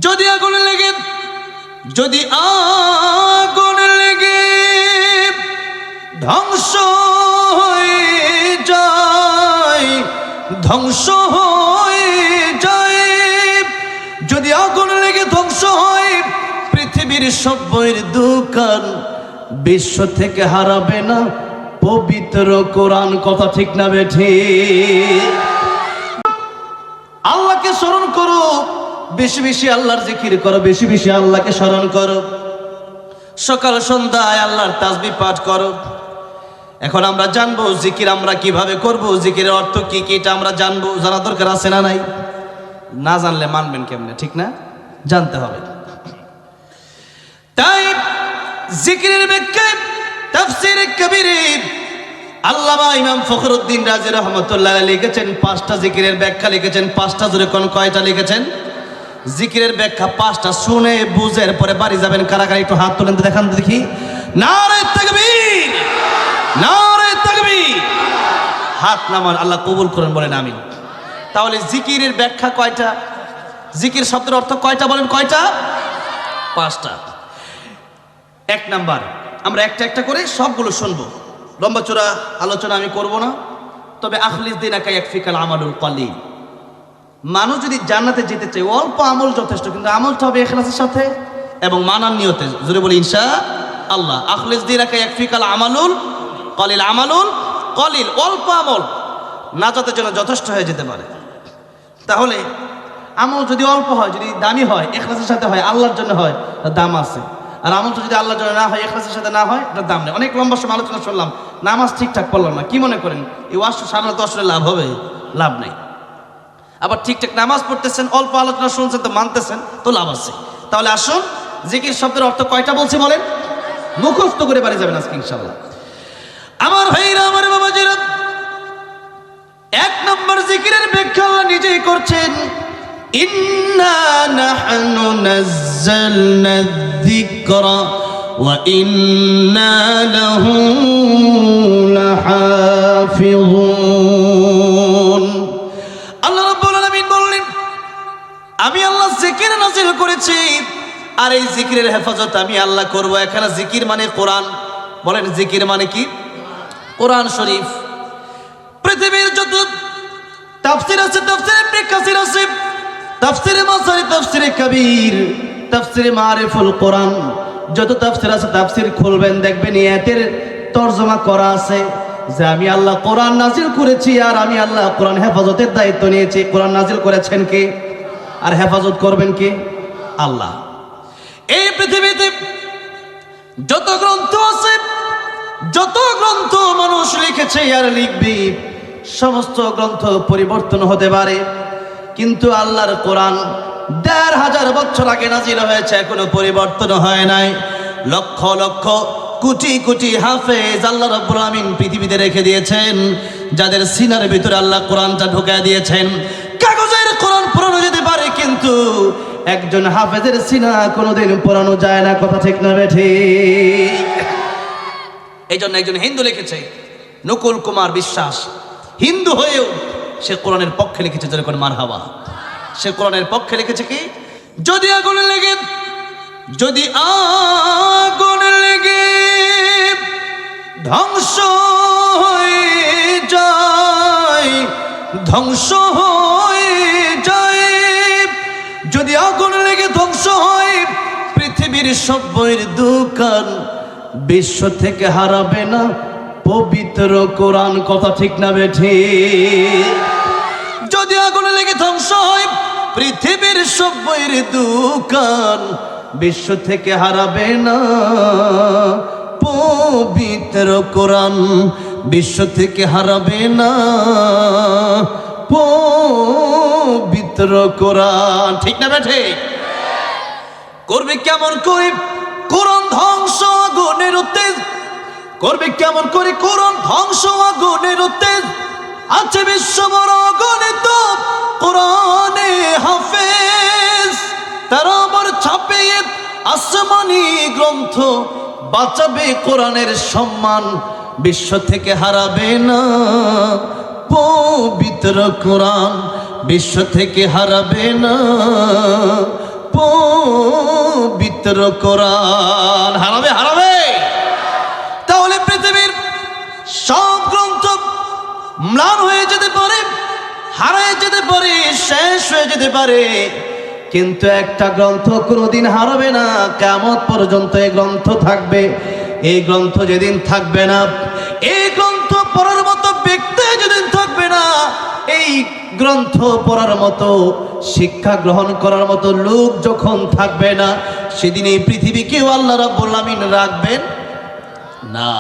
যদি আগুন লেগে যদি আগুন লেগে ধ্বংস হয়ে যায় ধ্বংস হয়ে যায় যদি আগুন লেগে ধ্বংস হয় পৃথিবীর সব বইয়ের দোকান বিশ্ব থেকে হারাবে না পবিত্র কোরআন। কথা ঠিক না বেঠি? আল্লাহকে স্মরণ করো, বেশি বেশি আল্লাহর জিকির করো, বেশি বেশি আল্লাহকে স্মরণ করো, সকাল সন্ধ্যায় আল্লাহর তাসবিহ পাঠ করো। এখন আমরা জানবো জিকির আমরা কিভাবে করব, জিকিরের অর্থ কি কি এটা আমরা জানবো। জানা দরকার আছে না নাই? না জানলে মানবেন কেমনে, ঠিক না? জানতে হবে। তাই জিকিরের ব্যাখ্যায় তাফসীর কবিরে আল্লামা ইমাম ফখরুদ্দিন রাজি রহমতুল্লাহ লিখেছেন 5টা জিকিরের ব্যাখ্যা লিখেছেন। 5টা জোরে কোন কয়টা লিখেছেন? জিকিরের ব্যাখ্যা 5টা। শুনে বুঝের পরে বাড়ি যাবেন। কারা কারা একটু হাত তোলেন তো দেখান তো দেখি। নারে তাকবীর, নারে তাকবীর। হাত নামান, আল্লাহ কবুল করেন, বলেন আমিন। তাহলে জিকিরের ব্যাখ্যা কয়টা? জিকির শব্দের অর্থ কয়টা বলেন? কয়টা? 5টা। 1 নাম্বার, আমরা একটা একটা করে সবগুলো শুনবো। লম্বা চূড়া আলোচনা আমি করব না, তবে আখলিস দিনাকা ইয়াকফিকাল আমালুল কলিল। মানুষ যদি জান্নাতে যেতে চায় অল্প আমল যথেষ্ট, কিন্তু আমলটা হবে ইখলাসের সাথে এবং মানার নিয়তে। জোরে বলি ইনশাআল্লাহ। আখলিস দিনাকা ইয়াকফিকাল আমালুল কলিল। আমালুল কলিল, অল্প আমল নাজাতের জন্য যথেষ্ট হয়ে যেতে পারে। তাহলে আমল যদি অল্প হয়, যদি দামি হয়, ইখলাসের সাথে হয়, আল্লাহর জন্য হয়, তার দাম আছে। আর আমল যদি আল্লাহর জন্য না হয়, ইখলাসের সাথে না হয়, এটার দাম নেই। অনেক লম্বা সময় আলোচনা শুনলাম, নামাজ ঠিকঠাক পড়লাম না। কি মনে করেন এই ওয়াজ সাধারণত আসলে লাভ হবে? লাভ নেই। আবার ঠিকঠাক নামাজ পড়তেছেন, অল্প আলোচনা শুনছেন তো মানতেছেন, তো লাভ আছে। তাহলে আসুন, জিকির শব্দের অর্থ কয়টা বলছি বলেন? মুখস্থ করে বাড়ি যাবেন আজকে ইনশাআল্লাহ। আমার ভাইরা, আমার বাবাজিরা, 1 নম্বর জিকিরের ব্যাখ্যা আল্লাহ নিজেই করছেন। ইন্না নাহনু নাযালনা যিকরা ওয়া ইন্না লাহু লাহাফিযুন। আল্লাহ রাব্বুল আলামিন বললেন, আমি আল্লাহ জিকির নাযিল করেছি, আর এই জিকিরের হেফাজত আমি আল্লাহ করব। এখানে জিকির মানে কোরআন। বলেন জিকির মানে কি? কোরআন শরীফ। পৃথিবীর যত তাফসীর আছে, তাফসীরে ইবনে কাসির আছে, তাফসীরে মাসারি, তাফসীরে কবির, তাফসীরে মারিফুল কোরআন, যত তাফসীর আছে তাফসীর খুলবেন, দেখবেন এতের তরজমা করা আছে যে আমি আল্লাহ কোরআন নাজিল করেছি, আর আমি আল্লাহ কোরআন হেফাজতের দায়িত্ব নিয়েছি। কোরআন নাজিল করেছেন কে? আর হেফাজত করবেন কে? আল্লাহ। এই পৃথিবীতে যত গ্রন্থ আছে, যত গ্রন্থ মানুষ লিখেছে আর লিখবে, সমস্ত গ্রন্থ পরিবর্তন হতে পারে, কিন্তু আল্লাহর কোরআন ১৫০০ বছর আগে নাজিল হয়েছে, এখনো পরিবর্তন হয় নাই। লক্ষ লক্ষ কোটি কোটি হাফেজ আল্লাহ রাব্বুল আমিন পৃথিবীতে রেখে দিয়েছেন, যাদের সিনার ভিতরে আল্লাহ কোরআনটা ঢুকায় দিয়েছেন। কাগজের কোরআন পড়ানো যেতে পারে, কিন্তু একজন হাফেজের সিনা কোনোদিন পড়ানো যায় না। কথা ঠিক না বেঠিক? এই জন্য একজন হিন্দু লিখেছে, নকুল কুমার বিশ্বাস, হিন্দু হয়েও সে কোরআনের পক্ষে লিখেছে। যেরকম মারহাবা, সে কোরআনের পক্ষে লিখেছে কি? যদি আগুন লেগে যদি আগুন লেগে ধ্বংস হয়ে যায় ধ্বংস হয়ে যায় যদি আগুন লেগে ধ্বংস হয় পৃথিবীর সব বইয়ের দোকান বিশ্ব থেকে হারাবে না পবিত্র কোরআন। কথা ঠিক না বেঠিক? যদি আগুন লেগে ধ্বংস হয় পৃথিবীর সব বইয়ের দোকান বিশ্ব থেকে হারাবে না পবিত্র কোরআন। বিশ্ব থেকে হারাবে না পবিত্র কোরআন। ঠিক না বেঠিক? করবে কেমন করে কোরআন ধ্বংস আগুনের উত্তেজ? করবে কেমন করে কোরআন ধ্বংস আগুনের উত্তেজ? আছে বিশ্ব বড় গণিত কোরআনে হাফেজ, তারা আবার ছাপিয়ে আসমানি গ্রন্থ বাঁচাবে কোরআনের সম্মান। বিশ্ব থেকে হারাবে না পবিত্র কোরআন। বিশ্ব থেকে হারাবে না পবিত্র কোরআন হারাবে হারাবে। তাহলে পৃথিবীর সব গ্রন্থ ম্লান হয়ে যেতে পারে, হারিয়ে যেতে পারে, শেষ হয়ে যেতে পারে, কিন্তু একটা গ্রন্থ কোনোদিন হারাবে না। কিয়ামত পর্যন্ত এই গ্রন্থ থাকবে। এই গ্রন্থ যেদিন থাকবে না, এই গ্রন্থ পড়ার মতো ব্যক্তি যেদিন থাকবে না, এই গ্রন্থ পড়ার মতো, শিক্ষা গ্রহণ করার মতো লোক যখন থাকবে না, সেদিন এই পৃথিবীকেও আল্লাহ রাব্বুল আমিন রাখবেন না।